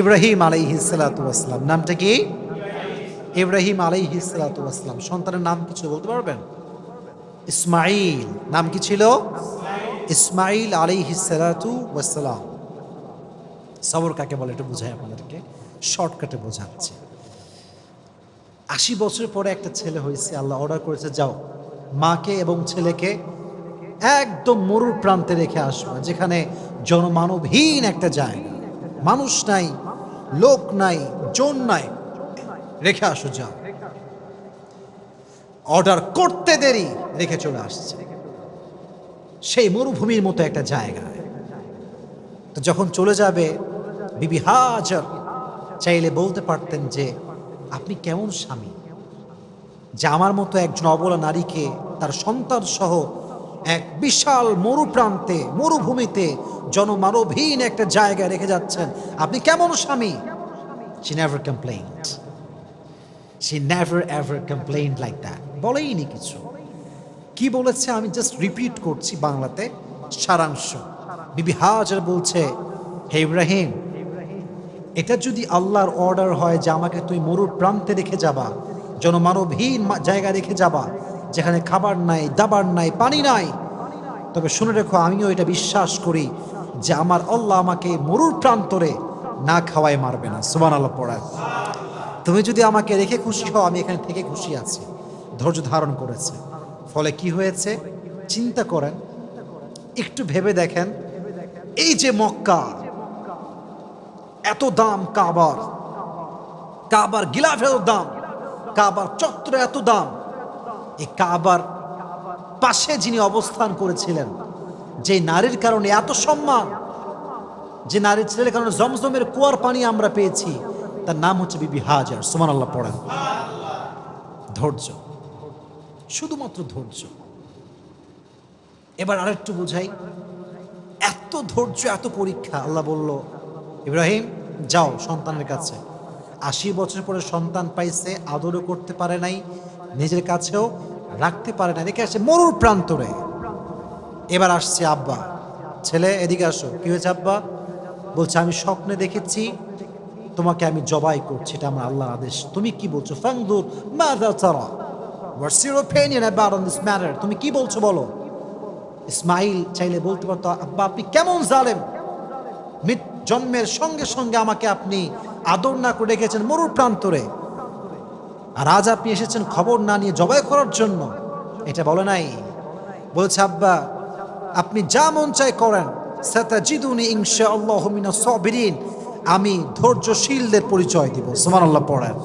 ইব্রাহিম আলাইহিস সালাতু ওয়াস সালাম। নামটা কি? ইব্রাহিম আলাইহিস সালাতু ওয়াস সালাম। সন্তানের নাম কিছু বলতে পারবেন? ইসমাঈল। নাম কি ছিল? ইসমাঈল আলাইহিস সালাতু ওয়াস সালাম। সবর কাকে বলে একটু বুঝাই আপনাদেরকে, শর্টকাটে বোঝাচ্ছি। ৮০ বছর পরে একটা ছেলে হয়েছে, আল্লাহ অর্ডার করেছে যাও মাকে এবং ছেলেকে একদম মরুর প্রান্তে রেখে আসবে, যেখানে জনমানবহীন একটা জায়গা, মানুষ নাই, লোক নাই, জন নাই, রেখে আসো যাও। অর্ডার করতে দেরি, রেখে চলে আসছে সেই মরুভূমির মতো একটা জায়গায়। তো যখন চলে যাবে, বিবি হাজার চাইলে বলতে পারতেন যে আপনি কেমন স্বামী যে আমার মতো একজন অবলা নারীকে তার সন্তান সহ এক বিশাল মরুপ্রান্তে, মরুভূমিতে, জনমানবহীন একটা জায়গায় রেখে যাচ্ছেন, আপনি কেমন স্বামী? She never complained. She never ever complained like that. বলেইনি কিছু। কি বলেছে আমি জাস্ট রিপিট করছি বাংলাতে সারাংশ। বিবি হাজার বলছে, হে ইব্রাহিম, এটা যদি আল্লাহর অর্ডার হয় যে আমাকে তুই মরুর প্রান্তে রেখে যাবা, জনমানবহীন জায়গা রেখে যাবা, যেখানে খাবার নাই, দাবার নাই, পানি নাই, তবে শুনে রেখো আমিও এটা বিশ্বাস করি যে আমার আল্লাহ আমাকে মরুর প্রান্তরে না খাওয়াই মারবে না। সুবহানাল্লাহ পড়ায়। তুমি যদি আমাকে রেখে খুশি হও, আমি এখানে থেকে খুশি আছি। ধৈর্য ধারণ করেছে। ফলে কি হয়েছে চিন্তা করেন, একটু ভেবে দেখেন, এই যে মক্কা, এত দাম কাবার, কাবার গিলাফের দাম, কাবার চত্বরে এত দাম, এই কাবার পাশে যিনি অবস্থান করেছিলেন, যে নারীর কারণে এত সম্মান, যে নারীর ছেলের কারণে জমজমের কুয়ার পানি আমরা পেয়েছি, তার নাম হচ্ছে বিবি হাজার। সুবহানাল্লাহ পড়েন। ধৈর্য, শুধুমাত্র ধৈর্য। এবার আরেকটু বুঝাই, এত ধৈর্য, এত পরীক্ষা। আল্লাহ বলল, ইব্রাহিম যাও সন্তানের কাছে। ৮০ বছর পরে সন্তান পাইছে, আদরও করতে পারে নাই, নিজের কাছেও রাখতে পারে না, রেখে আসছে মরুর প্রান্তরে। এবার আসছে আব্বা, ছেলে এদিকে আসো। কি হয়েছে আব্বা? বলছে আমি স্বপ্নে দেখেছি তোমাকে আমি জবাই করছি, এটা আমার আল্লাহর আদেশ। তুমি কি বলছো? ফাংদুর মাযা তারা, what's your opinion about on this matter? তুমি কি বলছো বলো। ইসমাইল চাইলে বলতে পারতো, আব্বা আপনি কেমন জালেম, জন্মের সঙ্গে সঙ্গে আমাকে আপনি আদর না করে রেখেছেন মরুর প্রান্তরে, আর আজ আপনি এসেছেন খবর না নিয়ে জবাই করার জন্য। এটা বলে নাই। বলছে আব্বা আপনি যা মন চাই করেন, সাতাজিদুনি ইনশাআল্লাহু মিনাস সাবিরিন, আমি ধৈর্যশীলদের পরিচয় দিব। সুবহানাল্লাহ পড়েন।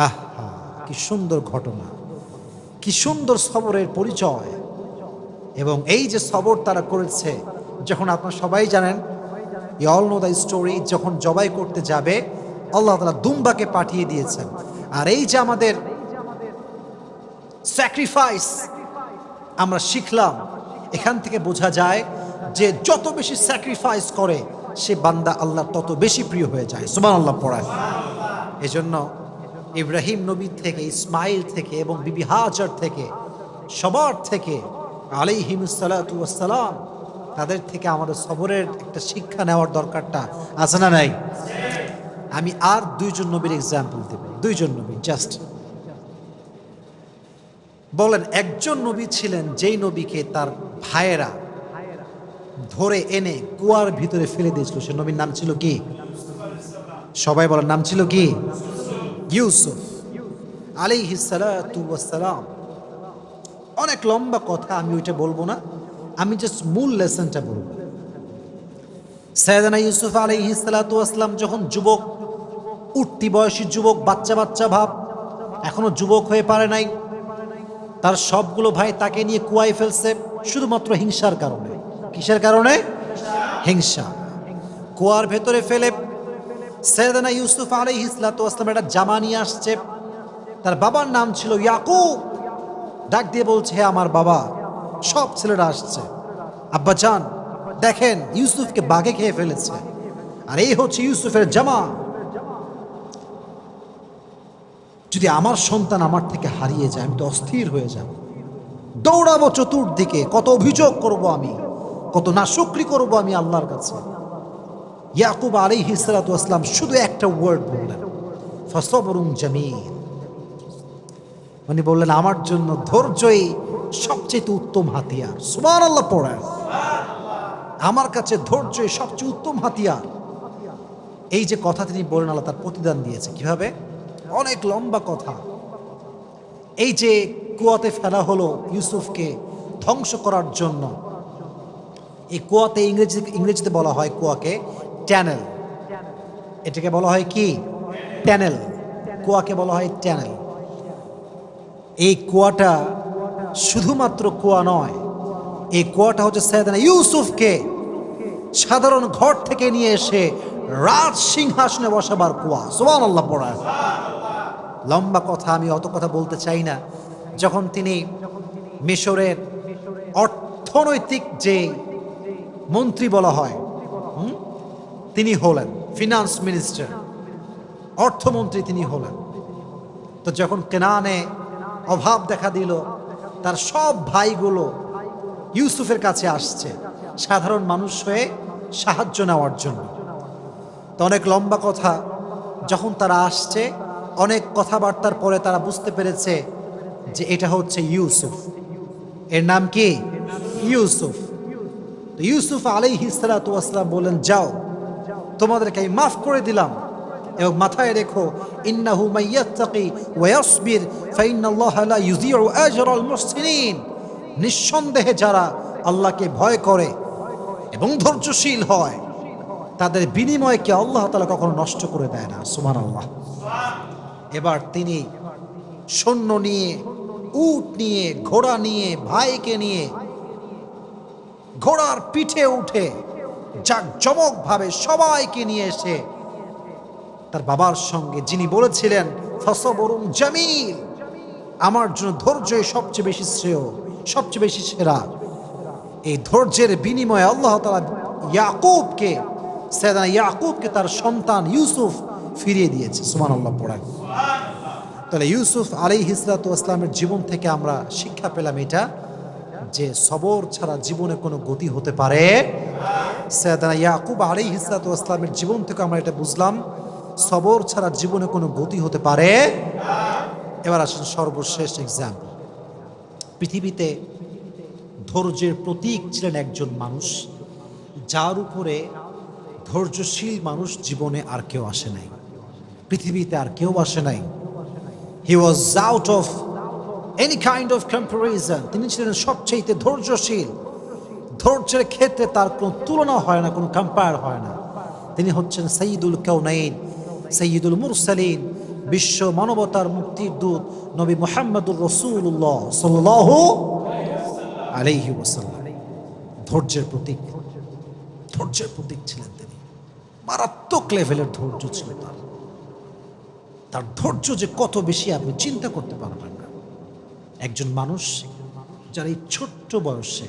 আহা কি সুন্দর ঘটনা, কি সুন্দর সবরের পরিচয়। এবং এই যে সবর তারা করেছে, যখন আপনারা সবাই জানেন, you all know the story, যখন জবাই করতে যাবে আল্লাহ তাআলা দুম্বাকে পাঠিয়ে দিয়েছেন। আর এই যে আমাদের স্যাক্রিফাইস আমরা শিখলাম, এখান থেকে বোঝা যায় যে যত বেশি স্যাক্রিফাইস করে সে বান্দা আল্লাহ তত বেশি প্রিয় হয়ে যায়। সুবহানাল্লাহ পড়ায়। এজন্য ইব্রাহিম নবী থেকে, ইসমাইল থেকে এবং বিবি হাজার থেকে, সবার থেকে আলাইহিমুস সালাতু ওয়াস সালাম, তাদের থেকে আমাদের সবরের একটা শিক্ষা নেওয়ার দরকারটা আছে না নাই? আমি আর দুইজন নবীর এক্সাম্পল দেব, দুইজন নবী জাস্ট। বলেন একজন নবী ছিলেন যেই নবীকে তার ভাইয়েরা ধরে এনে কুয়ার ভিতরে ফেলে দিয়েছিল, সে নবীর নাম ছিল কি? সবাই বলেন নাম ছিল কি? ইউসুফ আলাইহিস সালাতু ওয়াস সালাম। অনেক লম্বা কথা, আমি ওইটা বলবো না, আমি জাস্ট মূল লেসনটা বলবো। সাইয়েদনা ইউসুফ আলাইহিস সালাতু ওয়াস সালাম যখন যুবক, উঠতি বয়সী যুবক, বাচ্চা বাচ্চা ভাব, এখনো যুবক হয়ে পারে নাই, তার সবগুলো ভাই তাকে নিয়ে কুয়ায় ফেলছে, শুধুমাত্র হিংসার কারণে। কিসের কারণে? হিংসা। কুয়ার ভেতরে ফেলে সাইয়েদনা ইউসুফ আলাইহিস সালাতু ওয়াস সালাম একটা জামা নিয়ে আসছে। তার বাবার নাম ছিল ইয়াকুব। ডাক দিয়ে বলছে, হে আমার বাবা, সব ছেলেরা আসছে, আব্বা জান দেখেন ইউসুফকে বাঘে খেয়ে ফেলেছে, আর এই হচ্ছে ইউসুফের জামা। যদি আমার সন্তান আমার থেকে হারিয়ে যায় আমি তো অস্থির হয়ে যাব, দৌড়াবো চতুর্দিকে, কত অভিযোগ করব আমি, কত নাশুকরি করব আমি আল্লাহর কাছে। ইয়াকুব আলাইহিস সালাতু ওয়াস সালাম শুধু একটা ওয়ার্ড বললেন, ফাসবরুন জামিল। উনি বললেন, আমার জন্য ধৈর্যই সবচেয়ে উত্তম হাতিয়ার। সুবহানাল্লাহ পড়েন। আমার কাছে ধৈর্যই সবচেয়ে উত্তম হাতিয়ার। এই যে কথা তিনি বলেন, আল্লাহ তার প্রতিদান দিয়েছে। কিভাবে? অনেক লম্বা কথা। এই যে কুয়াতে ফেলা হলো ইউসুফকে ধ্বংস করার জন্য, এই কুয়াতে ইংরেজিতে বলা হয় কুয়াকে ট্যানেল। এটাকে বলা হয় কি? ট্যানেল। কুয়াকে বলা হয় ট্যানেল। এই কুয়াটা শুধুমাত্র কুয়া নয়, এই কুয়াটা হচ্ছে সাইয়েদনা ইউসুফকে সাধারণ ঘর থেকে নিয়ে এসে রাজ সিংহাসনে বসাবার কুয়া। সুবহানাল্লাহ পড়া। লম্বা কথা, আমি অত কথা বলতে চাই না। যখন তিনি মিশরের অর্থনৈতিক যে মন্ত্রী বলা হয়, তিনি হলেন ফিনান্স মিনিস্টার, অর্থমন্ত্রী তিনি হলেন। তো যখন কেনানে অভাব দেখা দিল, তার সব ভাইগুলো ইউসুফের কাছে আসছে সাধারণ মানুষ হয়ে সাহায্য নেওয়ার জন্য। তো অনেক লম্বা কথা, যখন তারা আসছে অনেক কথাবার্তার পরে তারা বুঝতে পেরেছে যে এটা হচ্ছে ইউসুফ। এর নাম কি? ইউসুফ। তো ইউসুফ আলাইহিস সালাতু ওয়াস সালাম বলেন, যাও, তোমাদেরকে আমি মাফ করে দিলাম, এবং মাথায় রেখো, ইন্নাহু মাইয়াত্তাকি ওয়া ইয়াসবির ফাইন্নাল্লাহা লা ইউযিউ আজরাল মুহসিনিন। নিঃসন্দেহে যারা আল্লাহকে ভয় করে এবং ধৈর্যশীল হয় তাদের বিনিময়কে আল্লাহ তাআলা কখনো নষ্ট করে দেয় না। সুবহানাল্লাহ। এবার তিনি সৈন্য নিয়ে, উট নিয়ে, ঘোড়া নিয়ে, ভাইকে নিয়ে ঘোড়ার পিঠে উঠে জাঁকজমকভাবে সবাইকে নিয়ে এসে তার বাবার সঙ্গে, যিনি বলেছিলেন ফাসবরুন জামিল, আমার জন্য ধৈর্যই সবচেয়ে বেশি শ্রেয়, সবচেয়ে বেশি সেরা, এই ধৈর্যের বিনিময়ে আল্লাহ তাআলা ইয়াকুবকে, সাইয়েদনা ইয়াকুবকে তার সন্তান ইউসুফ ফিরিয়ে দিয়েছে। সুবহানাল্লাহ পড়েন। তাহলে ইউসুফ আলাইহিস সালাতু ওয়াস সালামের জীবন থেকে আমরা শিক্ষা পেলাম এটা, যে সবর ছাড়া জীবনে কোনো গতি হতে পারে। সাইয়েদনা ইয়াকুব আলাইহিস সালাতু ওয়াস সালামের জীবন থেকে আমরা এটা বুঝলাম, সবর ছাড়া জীবনে কোনো গতি হতে পারে। এবার আসুন সর্বশেষ এক্সাম্পল। পৃথিবীতে ধৈর্যের প্রতীক ছিলেন একজন মানুষ, যার উপরে ধৈর্যশীল মানুষ জীবনে আর কেউ আসে নাই, পৃথিবীতে আর কেউ আসে নাই। He was out of any kind of comparison. তিনি ছিলেন সবচেয়ে ধৈর্যশীল। ধৈর্যের ক্ষেত্রে তার কোনো তুলনা হয় না, কোনো কম্পেয়ার হয় না। তিনি হচ্ছেন সাইয়্যিদুল কাউনাইন, সাইয়্যিদুল মুরসালিন, বিশ্ব মানবতার মুক্তির দূত নবী মুহাম্মদুর রাসূলুল্লাহ সাল্লাল্লাহু আলাইহি ওয়াসাল্লাম। ধৈর্যের প্রতীক, ধৈর্যের প্রতীক ছিলেন তিনি। মারাত্মক লেভেলের ধৈর্য ছিল তার। তার ধৈর্য যে কত বেশি আপনি চিন্তা করতে পারবেন না। একজন মানুষ যার এই ছোট্ট বয়সে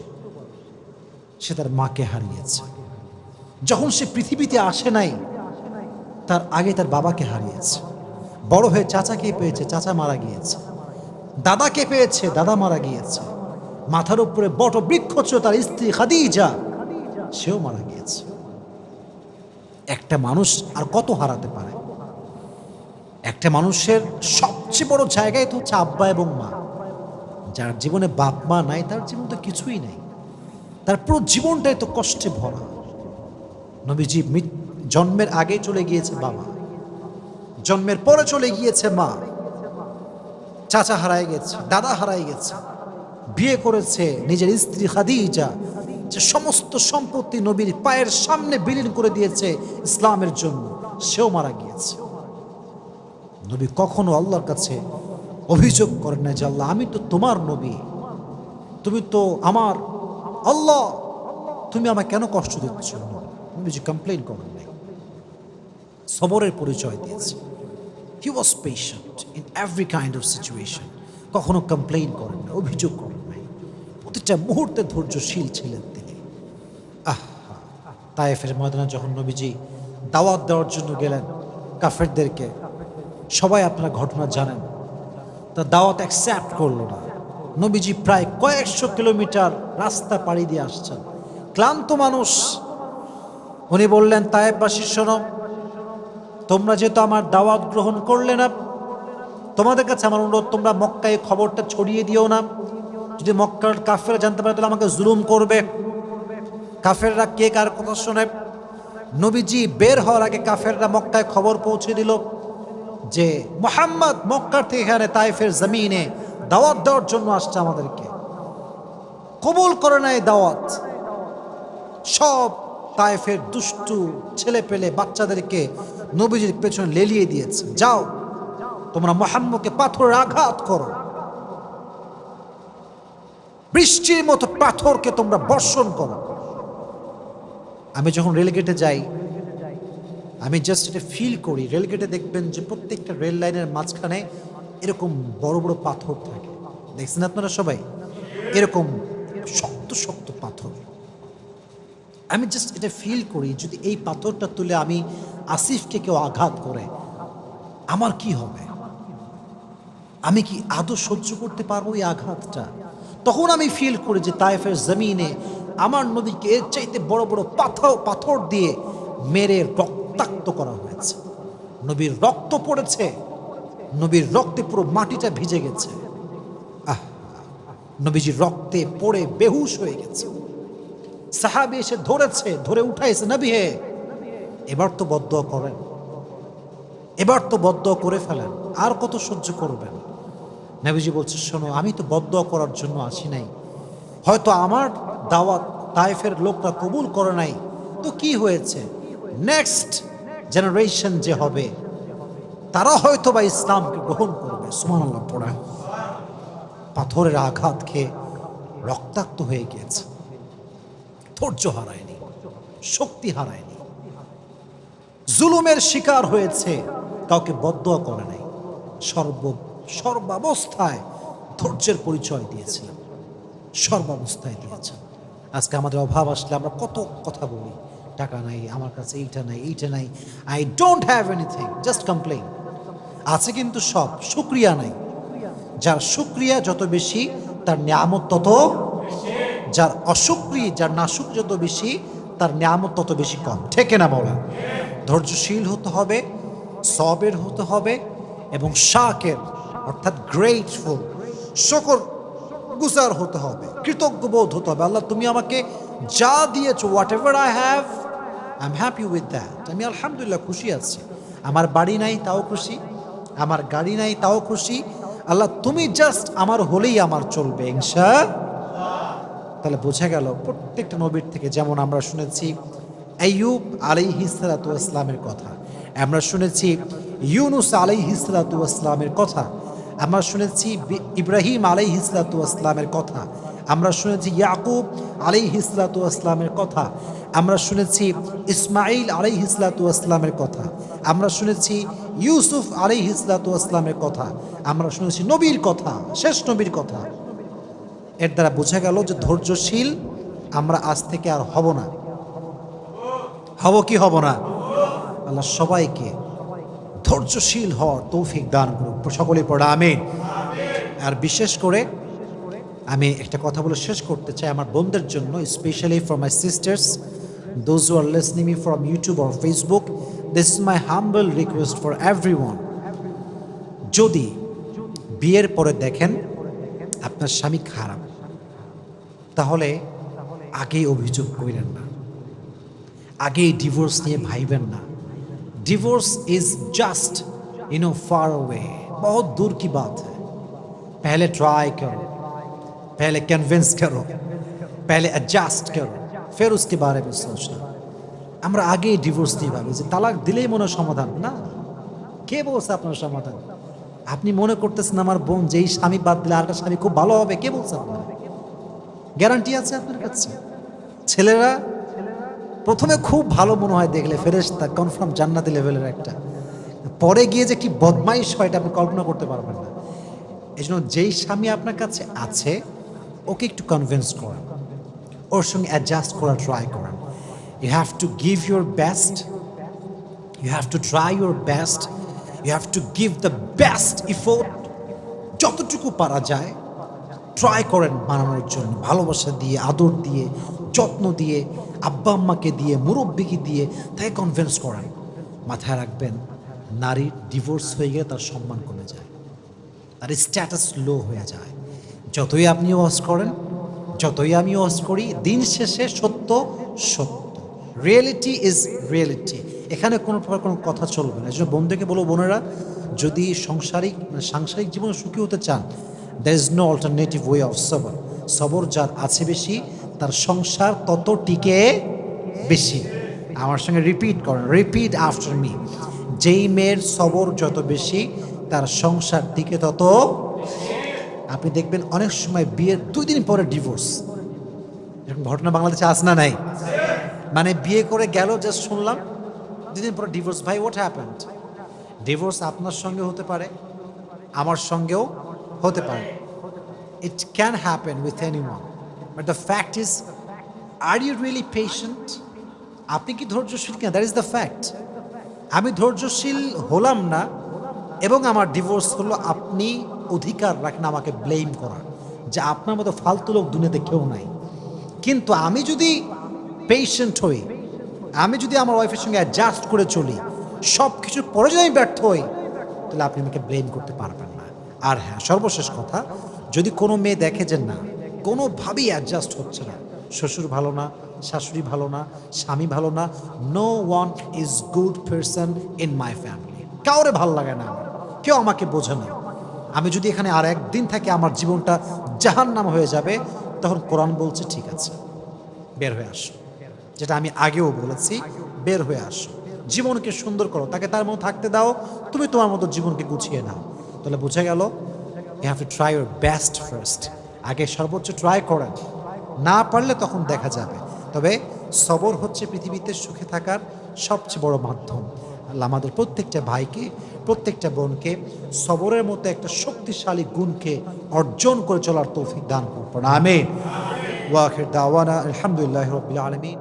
সে তার মাকে হারিয়েছে, যখন সে পৃথিবীতে আসে নাই তার আগে তার বাবাকে হারিয়েছে, বড় হয়ে চাচাকে পেয়েছে, চাচা মারা গিয়েছে, দাদাকে পেয়েছে, দাদা মারা গিয়েছে, মাথার উপরে বট বৃক্ষ ছিল তার স্ত্রী খাদিজা, সেও মারা গিয়েছে। একটা মানুষ আর কত হারাতে পারে? একটা মানুষের সবচেয়ে বড় জায়গায় তো হচ্ছে আব্বা এবং মা। যার জীবনে বাপ মা নাই তার জীবন তো কিছুই নাই, তার পুরো জীবনটাই তো কষ্টে ভরা। নবীজি জন্মের আগে চলে গিয়েছে বাবা, জন্মের পরে চলে গিয়েছে মা, চাচা হারায় গেছে, দাদা হারায় গেছে, বিয়ে করেছে নিজের স্ত্রী খাদিজা, যে সমস্ত সম্পত্তি নবীর পায়ের সামনে বিলীন করে দিয়েছে ইসলামের জন্য, সেও মারা গিয়েছে। নবী কখনো আল্লাহর কাছে অভিযোগ করেন না যে আল্লাহ আমি তো তোমার নবী, তুমি তো আমার আল্লাহ তুমি আমাকে কেন কষ্ট দিচ্ছ? নবীজি কমপ্লেন করেন নাই, সবরের পরিচয় দিয়েছে। He was patient in every kind of situation. কখনো কমপ্লেন করেন না, অভিযোগ করেন নাই, প্রতিটা মুহূর্তে ধৈর্যশীল ছিলেন তিনি। তায়েফের ময়দানে যখন নবীজি দাওয়াত দেওয়ার জন্য গেলেন কাফেরদেরকে, সবাই আপনারা ঘটনা জানেন, তা দাওয়াত অ্যাকসেপ্ট করলো না। নবীজি প্রায় কয়েকশো কিলোমিটার রাস্তা পাড়ি দিয়ে আসছেন, ক্লান্ত মানুষ। উনি বললেন, তায়েফবাসী শোনো, তোমরা যেহেতু আমার দাওয়াত গ্রহণ করলে না, তোমাদের কাছে আমার অনুরোধ, তোমরা মক্কায় খবরটা ছড়িয়ে দিও না। যদি মক্কার কাফেররা জানতে পারে তাহলে আমাকে জুলুম করবে। কাফেররা কে কার কথা শোনে? নবীজি বের হওয়ার আগে কাফেররা মক্কায় খবর পৌঁছে দিল যে মুহাম্মদ মক্কার থেকে এখানে তায়েফের জমিনে দাওয়াত দেওয়ার জন্য আসছে, আমাদেরকে কবুল করে না এই দাওয়াত। সব তায়েফের দুষ্টু ছেলে পেলে বাচ্চাদেরকে নবীজির পেছনে লেলিয়ে দিয়েছে, যাও তোমরা মুহাম্মদকে পাথরের আঘাত করো, বৃষ্টির মতো পাথরকে তোমরা বর্ষণ করো। আমি যখন রেলগেটে যাই, আমি জাস্ট এটা ফিল করি। রেলগেটে দেখবেন যে প্রত্যেকটা রেল লাইনের মাঝখানে এরকম বড় বড় পাথর থাকে, দেখছেন আপনারা সবাই, এরকম শক্ত শক্ত পাথর। আমি জাস্ট এটা ফিল করি, যদি এই পাথরটা তুলে আমি আসিফকে কেউ আঘাত করে আমার কি হবে? আমি কি আদৌ সহ্য করতে পারবো এই আঘাতটা? তখন আমি ফিল করি যে তায়েফের জমিনে আমার নবীকে এর চাইতে বড় বড় পাথর দিয়ে মেরে রক্তাক্ত করা হয়েছে। নবীর রক্ত পড়েছে, নবীর রক্তে পুরো মাটিটা ভিজে গেছে। নবীজির রক্তে পড়ে বেহুশ হয়ে গেছে। সাহাবী এসে ধরেছে, ধরে উঠাইছে, নবী হে এবার তো বদদুয়া করেন, এবার তো বদদুয়া করে ফেলেন, আর কত সহ্য করবেন? নবীজি বলছে, শোনো, আমি তো বদদুয়া করার জন্য আসি নাই, হয়তো আমার দাওয়াত তায়েফের লোকরা কবুল করে নাই, তো কি হয়েছে, নেক্সট জেনারেশন যে হবে তারা হয়তো বা ইসলামকে গ্রহণ করবে। সুবহানাল্লাহ পড়া। পাথরের আঘাত খেয়ে রক্তাক্ত হয়ে গিয়েছে, ধৈর্য হারায়নি, শক্তি হারায়নি, জুলুমের শিকার হয়েছে, কাউকে বদদুয়া করে নাই, সর্বাবস্থায় ধৈর্যের পরিচয় দিয়েছিলেন, সর্বাবস্থায় দিয়েছেন। আজকে আমাদের অভাব আসলে আমরা কত কথা বলি, টাকা নাই, আমার কাছে এইটা নাই, এইটা নাই, I don't have anything, just complain. আছে কিন্তু সব, শুকরিয়া নাই। যার শুকরিয়া যত বেশি তার নিয়ামত তত, যার অশুকরিয়া, যার নাশুকরিয়া যত বেশি তার নিয়ামত তত বেশি কম। ঠিক না বলা? ধৈর্যশীল হতে হবে, সবের হতে হবে, এবং শাকের অর্থাৎ গ্রেটফুল, শুকর গুজার হতে হবে, কৃতজ্ঞ বোধ হতে হবে। আল্লাহ তুমি আমাকে যা দিয়েছো, what ever I have, I am happy with that. আমি আলহামদুলিল্লাহ খুশি আছি। আমার বাড়ি নাই তাও খুশি, আমার গাড়ি নাই তাও খুশি। আল্লাহ তুমি জাস্ট আমার হলেই আমার চলবে ইনশাআল্লাহ। তাহলে বোঝা গেল প্রত্যেকটা নবীর থেকে, যেমন আমরা শুনেছি আইয়ুব আলাইহিস সালাতু ওয়াস সালামের কথা, আমরা শুনেছি ইউনুস আলাইহিস সালাতু ওয়াস সালামের কথা, আমরা শুনেছি ইব্রাহিম আলাইহিস সালাতু ওয়াস সালামের কথা, আমরা শুনেছি ইয়াকুব আলাইহিস সালাতু ওয়াস সালামের কথা, আমরা শুনেছি ইসমাঈল আলাইহিস সালাতু ওয়াস সালামের কথা, আমরা শুনেছি ইউসুফ আলাইহিস সালাতু ওয়াস সালামের কথা, আমরা শুনেছি নবীর কথা, শেষ নবীর কথা। এর দ্বারা বোঝা গেল যে ধৈর্যশীল আমরা আজ থেকে আর হব না। হব কি হব না? আল্লাহ সবাইকে ধৈর্যশীল হওয়ার তৌফিক দান করুক, সকলে পড়া আমিন। আর বিশেষ করে আমি একটা কথা বলে শেষ করতে চাই আমার বোনদের জন্য, specially for my sisters, those who R listening me from YouTube or Facebook, this is my humble request for everyone. যদি বিয়ের পরে দেখেন আপনার স্বামী খারাপ, তাহলে আগেই অভিযোগ করেন না, আগেই ডিভোর্স নিয়ে ভাইবেন না। Divorce is just far away, बहुत दूर की बात है। पहले ट्राई करो, पहले कन्विंस करो, पहले एडजस्ट करो, फिर उसके बारे में सोचना। আমরা আগেই ডিভোর্স দিয়ে ভাবি যে তালাক দিলেই মনে সমাধান। না, কে বলছে আপনার সমাধান? আপনি মনে করতেছেন আমার বোন যেই স্বামী বাদ দিলে আরেকটা স্বামী খুব ভালো হবে, কে বলছে আপনার? গ্যারান্টি আছে আপনার কাছে? ছেলেরা প্রথমে খুব ভালো মনে হয় দেখলে, ফেরেশতা, কনফার্ম জান্নাতি লেভেলের একটা, পরে গিয়ে যে কি বদমাইশ হয় এটা আপনি কল্পনা করতে পারবেন না। এই জন্য যেই স্বামী আপনার কাছে আছে ওকে একটু কনভিন্স করেন, ওর সঙ্গে অ্যাডজাস্ট করার ট্রাই করেন। You have to give your best, you have to try your best, you have to give the best effort. যতটুকু পারা যায় ট্রাই করেন বানানোর জন্য, ভালোবাসা দিয়ে, আদর দিয়ে, যত্ন দিয়ে, আব্বা আম্মাকে দিয়ে, মুরব্বিকে দিয়ে তাই কনভিন্স করেন। মাথায় রাখবেন, নারীর ডিভোর্স হয়ে গেলে তার সম্মান কমে যায়, তার স্ট্যাটাস লো হয়ে যায়। যতই আপনি ওয়াজ করেন, যতই আমি ওয়াজ করি, দিন শেষে সত্য সত্য, রিয়েলিটি ইজ রিয়েলিটি। এখানে কোনো প্রকার কোনো কথা চলবে না। এই জন্য বন্ধুকে বলবো, বোনেরা, যদি সাংসারিক জীবনে সুখী হতে চান, there is no alternative way of সবর। সবর যার আছে বেশি, তার সংসার তত টিকে বেশি। আমার সঙ্গে রিপিট করেন, রিপিট আফটার মি। যেই মেয়ের সবর যত বেশি, তার সংসার টিকে তত। আপনি দেখবেন অনেক সময় বিয়ের 2 দিন পরে ডিভোর্স, এরকম ঘটনা বাংলাদেশে আছে না নাই? মানে বিয়ে করে গেল, জাস্ট শুনলাম 2 দিন পরে ডিভোর্স। ভাই, হোয়াট হ্যাপেন্ড? ডিভোর্স আপনার সঙ্গে হতে পারে, আমার সঙ্গেও হতে পারে। It can happen with anyone, but the fact is, are you really patient? আপনি কি ধৈর্যশীল কিনা? That is the fact. আমি ধৈর্যশীল হলাম না এবং আমার ডিভোর্স হলো, আপনি অধিকার রাখেন আমাকে ব্লেম করার, যে আপনার মতো ফালতু লোক দুনিয়াতে কেউ নাই। কিন্তু আমি যদি পেশেন্ট হই, আমি যদি আমার ওয়াইফের সঙ্গে অ্যাডজাস্ট করে চলি, সব কিছুর পরে যদি আমি ব্যর্থ হই, তাহলে আপনি আমাকে ব্লেম করতে পারবেন না। আর হ্যাঁ, সর্বশেষ কথা, যদি কোনো মেয়ে দেখে যে না, কোনোভাবেই অ্যাডজাস্ট হচ্ছে না, শ্বশুর ভালো না, শাশুড়ি ভালো না, স্বামী ভালো না, no one is good person in my family, কাউরে ভালো লাগে না, কেউ আমাকে বোঝে না, আমি যদি এখানে আর একদিন থাকি আমার জীবনটা জাহান্নাম হয়ে যাবে, তখন কোরআন বলছে ঠিক আছে, বের হয়ে আসো। যেটা আমি আগেও বলেছি, বের হয়ে আসো, জীবনকে সুন্দর করো, তাকে তার মতো থাকতে দাও, তুমি তোমার মতো জীবনকে গুছিয়ে নাও। তাহলে বুঝে গেল, you have to try your best first. আগে সর্বোচ্চ ট্রাই করেন, না পারলে তখন দেখা যাবে। তবে সবর হচ্ছে পৃথিবীতে সুখে থাকার সবচেয়ে বড় মাধ্যম। আল্লাহ আমাদের প্রত্যেকটা ভাইকে, প্রত্যেকটা বোনকে সবরের মতো একটা শক্তিশালী গুণকে অর্জন করে চলার তৌফিক দান করুন। আমিন। ওয়া আখির দাওয়ানা আলহামদুলিল্লাহি রাব্বিল আলামিন।